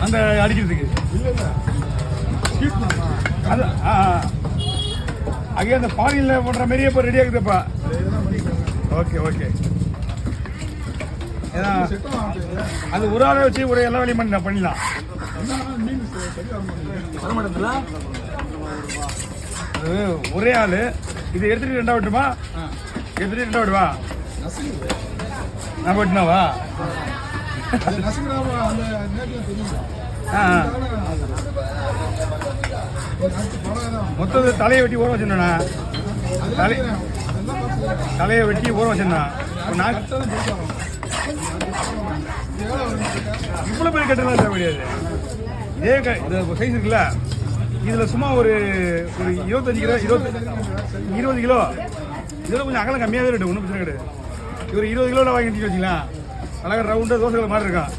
அந்த அடிக்கிறதுக்கு அது அங்கே அந்த பாலியில் பண்ணுற மாதிரியே இப்போ ரெடி ஆகுதுப்பா. Okay okay. ஏன்னா அது ஒரு ஆளை வச்சு ஒரு எல்லா வேலையும் பண்ணிடலாம். அது ஒரே ஆள். இது எடுத்துட்டு 2 விட்டுமா? எடுத்துட்டு 2 விடுவா. நான் போட்டுனாவா? மொத்தம் தலையை வெட்டி ஊற வச்சிருந்தா தலையை வெட்டி ஊற வச்சிருந்தான். இவ்வளோ பெரிய கட்டெல்லாம் தேவை முடியாது. இதே இந்த சைஸ் இருக்குல்ல, இதில் சும்மா ஒரு 25 கிலோ 20 கிலோ இதில் கொஞ்சம் அகலம் கம்மியாகவே ரேட்டு, ஒன்றும் பிரச்சனை கிடையாது. இவர் 20 கிலோவில் வாங்கிட்டு வச்சிக்கலாம். அழகாக ரவுண்டாக தோசைகளை மாதிரி இருக்கான்.